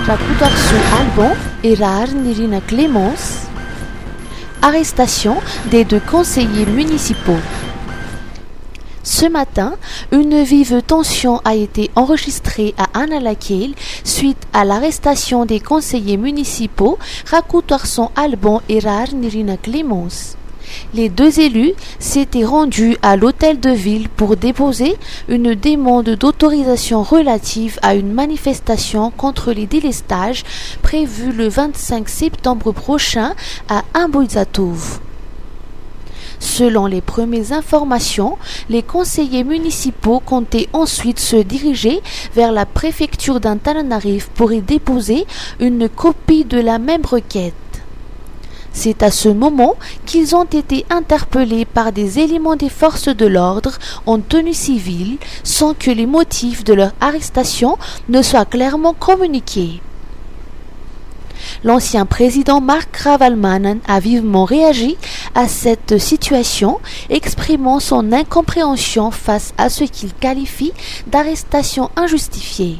Rakotoarson Alban et Rahar Nirina Clémence. Arrestation des 2 conseillers municipaux. Ce matin, une vive tension a été enregistrée à Analakil suite à l'arrestation des conseillers municipaux Rakotoarson Alban et Rahar Nirina Clémence. Les 2 élus s'étaient rendus à l'hôtel de ville pour déposer une demande d'autorisation relative à une manifestation contre les délestages prévue le 25 septembre prochain à Amboizatov. Selon les premières informations, les conseillers municipaux comptaient ensuite se diriger vers la préfecture d'Antananarive pour y déposer une copie de la même requête. C'est à ce moment qu'ils ont été interpellés par des éléments des forces de l'ordre en tenue civile sans que les motifs de leur arrestation ne soient clairement communiqués. L'ancien président Mark Ravalomanan a vivement réagi à cette situation, exprimant son incompréhension face à ce qu'il qualifie d'arrestation injustifiée.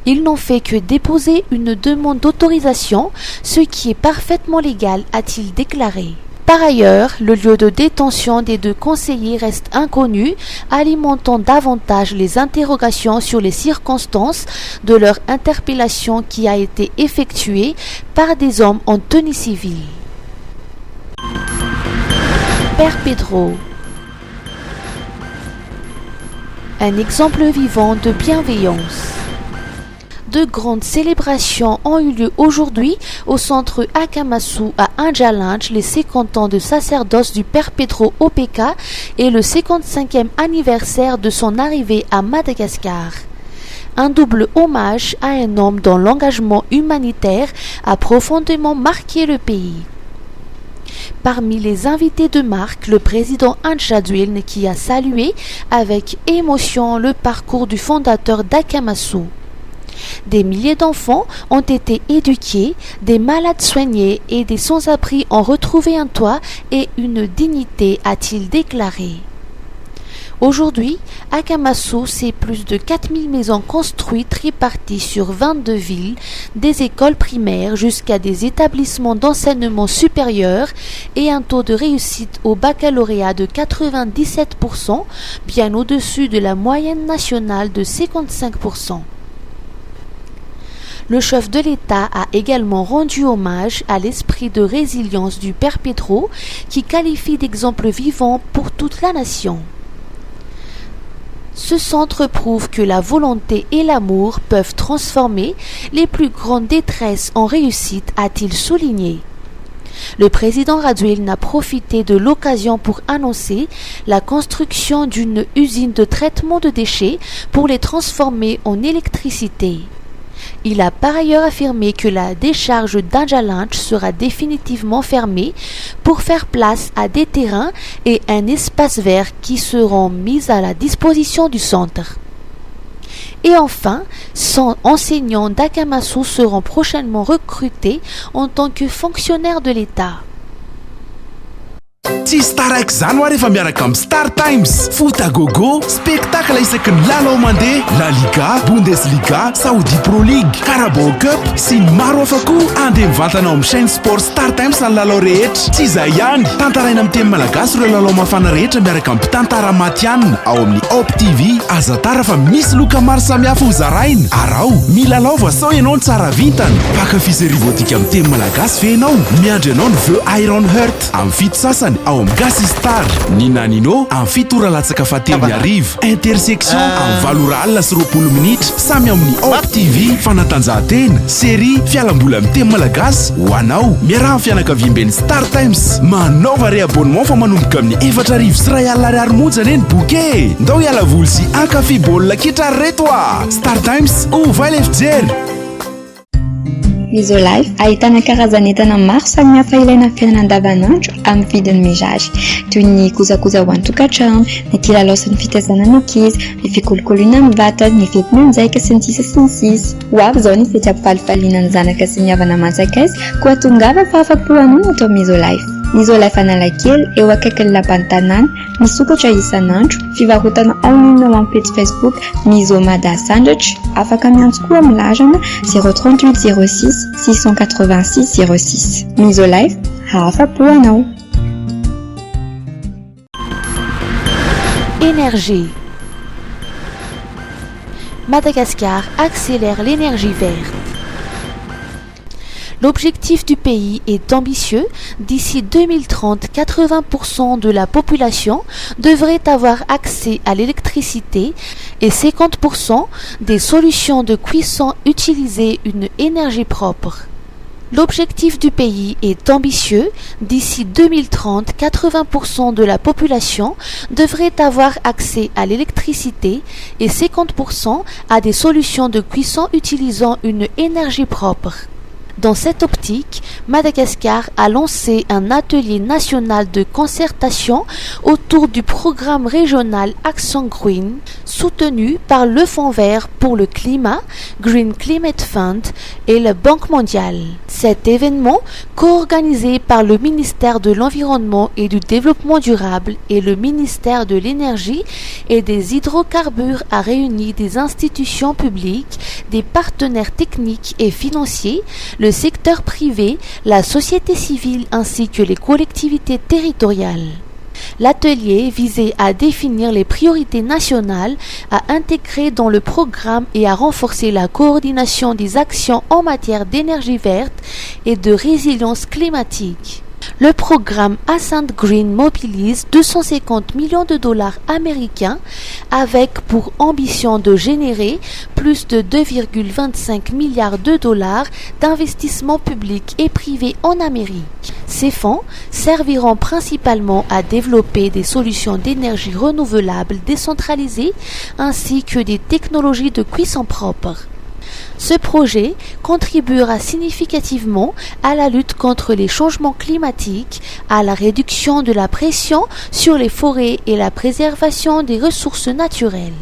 Ils n'ont fait que déposer une demande d'autorisation, ce qui est parfaitement légal, a-t-il déclaré. Par ailleurs, le lieu de détention des 2 conseillers reste inconnu, alimentant davantage les interrogations sur les circonstances de leur interpellation qui a été effectuée par des hommes en tenue civile. Père Pedro. Un exemple vivant de bienveillance. 2 grandes célébrations ont eu lieu aujourd'hui au centre Akamasou à Anjalinch, les 50 ans de sacerdoce du Père Pedro Opeka et le 55e anniversaire de son arrivée à Madagascar. Un double hommage à un homme dont l'engagement humanitaire a profondément marqué le pays. Parmi les invités de marque, le président Antjadouilne qui a salué avec émotion le parcours du fondateur d'Akamasou. Des milliers d'enfants ont été éduqués, des malades soignés et des sans-abri ont retrouvé un toit et une dignité, a-t-il déclaré. Aujourd'hui, Akamasou, c'est plus de 4000 maisons construites réparties sur 22 villes, des écoles primaires jusqu'à des établissements d'enseignement supérieur et un taux de réussite au baccalauréat de 97%, bien au-dessus de la moyenne nationale de 55%. Le chef de l'État a également rendu hommage à l'esprit de résilience du Père Pedro, qui qualifie d'exemple vivant pour toute la nation. Ce centre prouve que la volonté et l'amour peuvent transformer les plus grandes détresses en réussite, a-t-il souligné. Le président Rajoelina a profité de l'occasion pour annoncer la construction d'une usine de traitement de déchets pour les transformer en électricité. Il a par ailleurs affirmé que la décharge d'Anjalinch sera définitivement fermée pour faire place à des terrains et un espace vert qui seront mis à la disposition du centre. Et enfin, 100 enseignants d'Akamasou seront prochainement recrutés en tant que fonctionnaires de l'État. Tsy star araiky zany hoa rehefa miaraka amin'ny Star Times. Foot à gogo, spectacle isaky ny lalao mandeha, La Liga, Bundesliga, Saudi Pro League, Carabao Cup sy ny maro hafa koa. Andeha mivantanao amin'ny chaîne sport Star Times ny lalao rehetra. Tsy izay ihany, tantaraina amin'ny teny malagasy ireo lalao mafana rehetra miaraka amin'ny mpitantara matianina ao amin'ny Op TV. Aza tara fa misy loka maro samihafa ho zaraina. Arao, milalao voasao ianao ny tsara vintana. Pakafisy rivotika amin'ny teny malagasy fe ianao. Miandry ianao ny veo Iron Heart amin'ny fito sasany ao amin'ny Gasy Star. Ny nanino amin'ny fito ora latsaka fahatelo arivo. Intersection amin'ny 7 sy 20 minitra samy amin'ny Op TV. Fanatanjahantena, série, fialamboly amin'ny teny malagasy ho anao. Miaraha amin'ny fianakaviam-ben'ny Star Times. Manaova re-abonnement fa manomboka amin'ny 4,00 sy R1,00 monja eny bouquet. Ndao hiala voly sy ankafy baolina kitra reto a. Star Times, ovay le fijery. Isolife ahitana karazan'entana maro samihafa ilaina amin'ny fiainana andavanandro amin'ny vidiny mirary, toy ny kojakoja ho an-tokantrano, ny kilalao sy ny fitaizana ny ankizy, ny fikolokoloina amin'ny vatana, ny fetim-mianjaika sy ny sisa sy ny sisa. Ho avy izao ny fety ampifalifaliana ny zanaka sy ny havana manjakaiza, koa tongava fa afa-po hanao atao amin'ny Isolife. Nizo Fanalakil, Ewakakella Pantanan, Nisukocha Isanancho, Fivarutana Aunino en page Facebook, Nizo Mada Sandwich, Afakamiansko Mlajana, 038 06 686 06. Nizo Live, Hafa Puano. Énergie. Madagascar accélère l'énergie verte. L'objectif du pays est ambitieux. D'ici 2030, 80% de la population devrait avoir accès à l'électricité et 50% des solutions de cuisson utiliser une énergie propre. L'objectif du pays est ambitieux. D'ici 2030, 80% de la population devrait avoir accès à l'électricité et 50% à des solutions de cuisson utilisant une énergie propre. Dans cette optique, Madagascar a lancé un atelier national de concertation autour du programme régional Action Green, soutenu par le Fonds vert pour le climat, Green Climate Fund et la Banque mondiale. Cet événement, co-organisé par le ministère de l'Environnement et du Développement durable et le ministère de l'Énergie et des hydrocarbures, a réuni des institutions publiques, des partenaires techniques et financiers, le secteur privé, la société civile ainsi que les collectivités territoriales. L'atelier visait à définir les priorités nationales, à intégrer dans le programme et à renforcer la coordination des actions en matière d'énergie verte et de résilience climatique. Le programme Ascent Green mobilise 250 millions de dollars américains avec pour ambition de générer plus de 2,25 milliards de dollars d'investissements publics et privés en Amérique. Ces fonds serviront principalement à développer des solutions d'énergie renouvelable décentralisées ainsi que des technologies de cuisson propre. Ce projet contribuera significativement à la lutte contre les changements climatiques, à la réduction de la pression sur les forêts et la préservation des ressources naturelles.